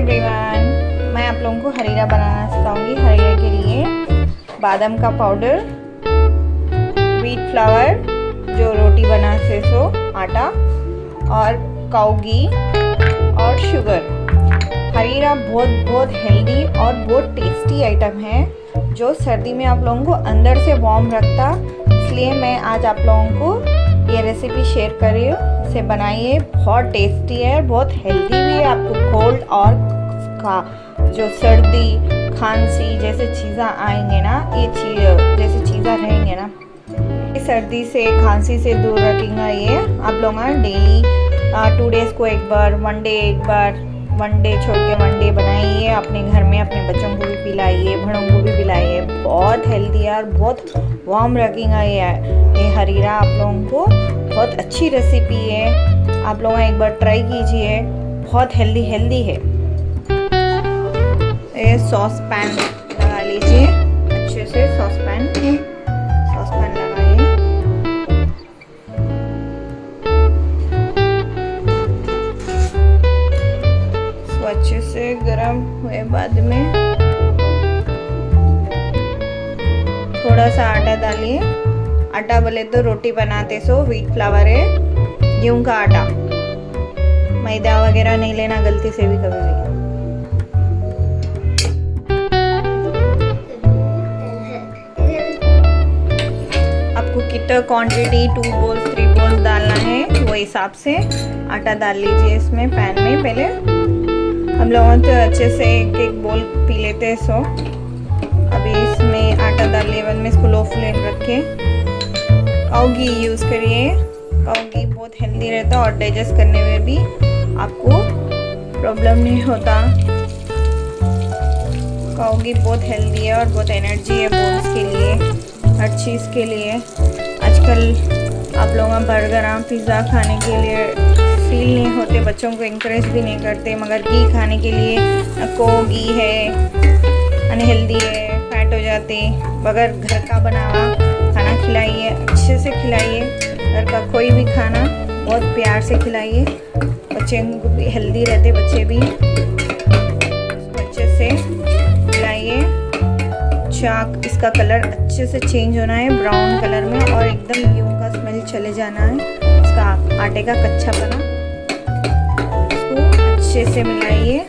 Everyone, मैं आप लोगों को हरीरा बनाना सिखाऊंगी। हरीरा के लिए बादाम का पाउडर, व्हीट फ्लावर जो रोटी बनाते सो आटा, और काऊ घी और शुगर। हरीरा बहुत हेल्दी और बहुत टेस्टी आइटम है जो सर्दी में आप लोगों को अंदर से वार्म रखता। इसलिए मैं आज आप लोगों को ये रेसिपी शेयर कर रही हूँ। इसे बनाइए, बहुत टेस्टी है, बहुत हेल्दी भी है। आपको कोल्ड और जो सर्दी खांसी जैसे चीज़ें आएंगे ना, ये जैसे चीज़ें रहेंगे ना, सर्दी से खांसी से दूर रखेंगे। ये आप लोग डेली 2 डेज़ को एक बार, 1 डे एक बार, 1 डे छोड़ के 1 डे बनाइए। अपने घर में अपने बच्चों को भी पिलाइए, बड़ों को भी पिलाइए। बहुत हेल्दी है और बहुत वार्म रखेगा ये हरीरा। आप लोगों को बहुत अच्छी रेसिपी है, आप लोग एक बार ट्राई कीजिए। बहुत हेल्दी है। ये सॉस पैन लगा लीजिए अच्छे से। सॉस पैन लगाइए। इसको अच्छे से गर्म हुए बाद में थोड़ा सा आटा डालिए। आटा बोले तो रोटी बनाते सो व्हीट फ्लावर है, गेहूं का आटा, मैदा वगैरह नहीं लेना गलती से भी कभी भी। आपको कितना क्वांटिटी 2 बॉल्स 3 बॉल्स डालना है वो हिसाब से आटा डाल लीजिए इसमें पैन में। पहले हम लोगों तो अच्छे से एक बॉल पी लेते हैं सो। अभी इसमें आटा डाल लिए, बाद में इसको लो फ्लेम रखे। काऊ घी यूज़ करिए। काऊ घी बहुत हेल्दी रहता और डाइजेस्ट करने में भी आपको प्रॉब्लम नहीं होता। काऊ घी बहुत हेल्दी है और बहुत एनर्जी है बोन्स के लिए, हर चीज़ के लिए। आजकल आप लोग बर्गर पिज़्ज़ा खाने के लिए फील नहीं होते, बच्चों को इंकरेज भी नहीं करते, मगर घी खाने के लिए को घी है, अनहेल्दी है, फैट हो जाते। मगर घर का बना हुआ खाना खिलाइए, अच्छे से खिलाइए। घर का कोई भी खाना बहुत प्यार से खिलाइए। बच्चे को भी हेल्दी रहते, बच्चे भी अच्छे से खिलाइए। चाक इसका कलर अच्छे से चेंज होना है ब्राउन कलर में, और एकदम गेहूं का स्मेल चले जाना है, इसका आटे का कच्चापना। इसको अच्छे से मिलाइए,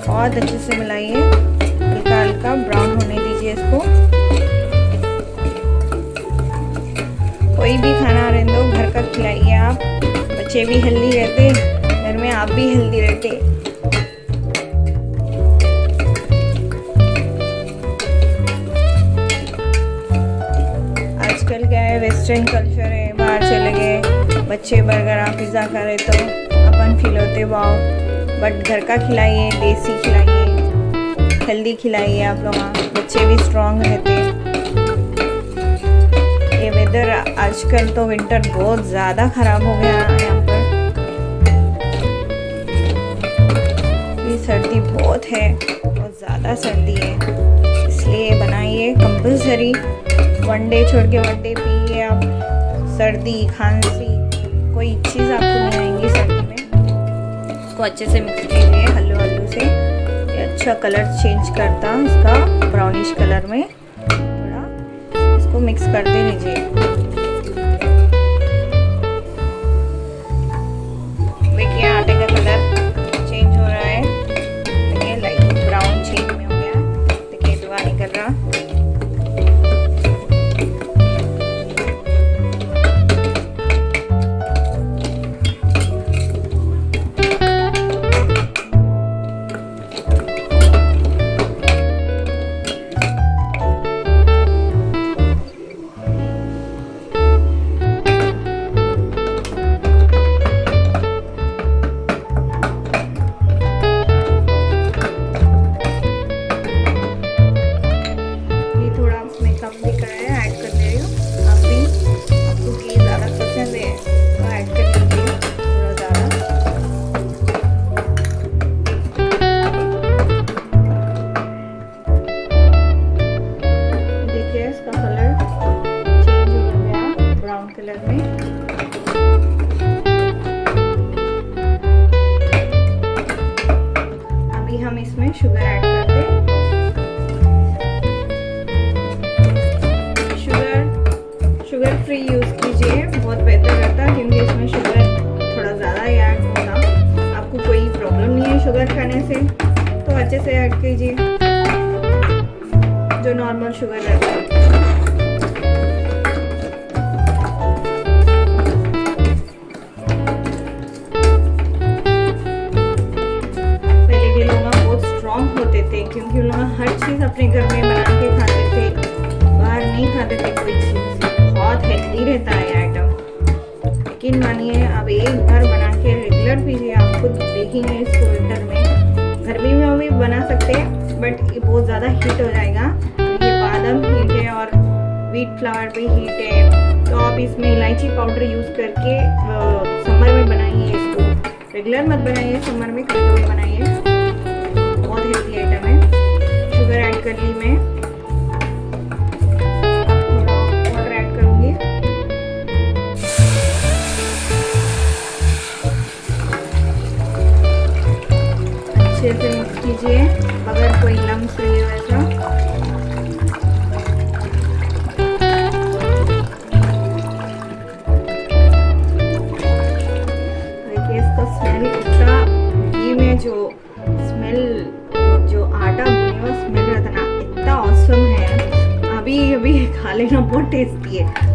बहुत अच्छे से मिलाइए। हल्का हल्का ब्राउन होने दीजिए इसको। कोई भी खाना रहने दो, घर का खिलाइए आप। बच्चे भी हेल्दी रहते, घर में आप भी हेल्दी रहते। आजकल क्या है, वेस्टर्न कल्चर है, बाहर चले गए बच्चे बर्गर पिज़्ज़ा खा रहे तो अपन फील होते वाओ। बट घर का खिलाइए, देसी खिलाइए, हेल्दी खिलाइए। आप लोग बच्चे भी स्ट्रांग रहते। ये वेदर आजकल तो विंटर बहुत ज़्यादा ख़राब हो गया यहाँ पर। ये सर्दी बहुत है, बहुत ज़्यादा सर्दी है, इसलिए बनाइए कंपल्सरी। 1 डे छोड़ के 1 डे पिए आप। सर्दी खांसी कोई चीज़ आपको नहीं आएंगी सर्दी में। इसको अच्छे से मिक्स कीजिए हल्लू से। ये अच्छा कलर चेंज करता इसका, ब्राउनिश कलर में। थोड़ा इसको मिक्स करते रहिए। देखिए आटे का कलर चेंज हो रहा है, देखिए लाइट ब्राउन शेड में हो गया। देखिए धुआं निकल रहा। हम इसमें शुगर ऐड कर दें। शुगर फ्री यूज़ कीजिए, बहुत बेहतर रहता है, क्योंकि इसमें शुगर थोड़ा ज़्यादा ही ऐड होगा। आपको कोई प्रॉब्लम नहीं है शुगर खाने से तो अच्छे से ऐड कीजिए, जो नॉर्मल शुगर रहता है। पहले के लोग बहुत स्ट्रॉन्ग होते थे, क्योंकि उन लोग हर चीज़ अपने घर में बना के खाते थे, बाहर नहीं खाते थे कोई चीज़। बहुत हेल्दी रहता है आइटम, लेकिन मानिए अब एक बार बना के रेगुलर पीजिए, आप खुद देखेंगे इसको विंटर में, गर्मी में भी बना सकते हैं, बट ये बहुत ज़्यादा हीट हो जाएगा। ये बादाम हीट है और व्हीट फ्लावर भी हीट है, तो आप इसमें इलायची पाउडर यूज़ करके समर में बनाइए इसको, रेगुलर मत बनाइए, समर में कभी बनाइए, बहुत हेल्दी आइटम है। शुगर ऐड कर ली मैं, अच्छे से मिक्स कीजिए अगर कोई लम्स नहीं है वैसा। देखिए इसका स्मेल इतना, घी में जो स्मेल, जो आटा भुना हुआ स्मेल रहता है ना, इतना ऑसम है, अभी खा लेना, बहुत टेस्टी है।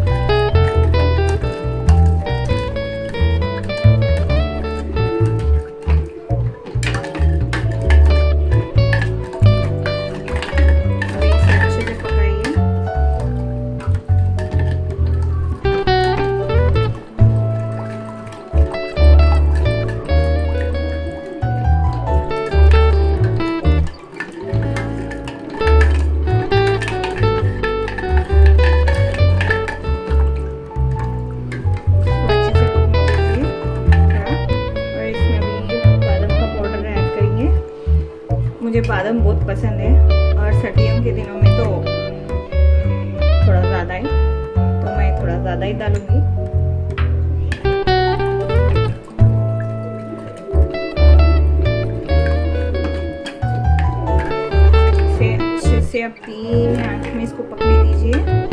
मुझे बादाम बहुत पसंद है, और सर्दियों के दिनों में तो थोड़ा ज़्यादा ही, तो मैं थोड़ा ज़्यादा ही डालूंगी। इसे अच्छे से आप धीमी आंच में इसको पकने दीजिए।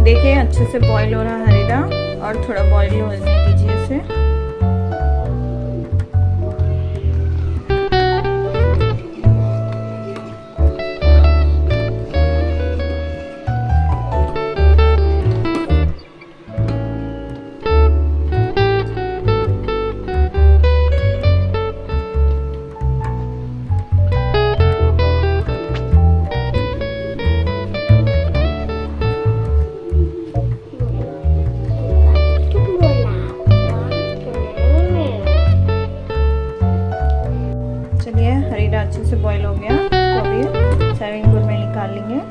देखिए अच्छे से बॉईल हो रहा है हरीरा, और थोड़ा बॉईल होने दीजिए इसे। हरीरा अच्छे से बॉईल हो गया, तो अभी सर्विंग बोल में निकाल लेंगे।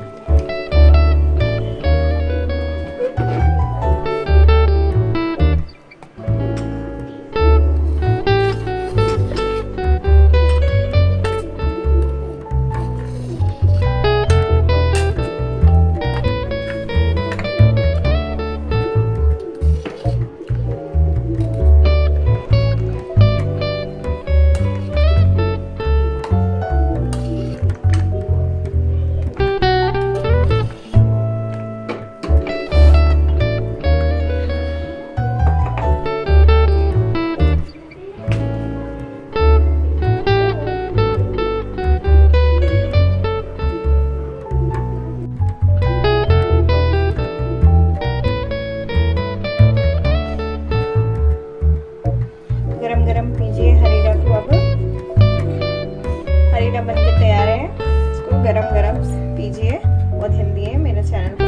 गरम पीजिए हरीरा को। अब हरीरा बनके तैयार है, इसको गरम पीजिए, बहुत हेल्दी है। मेरे चैनल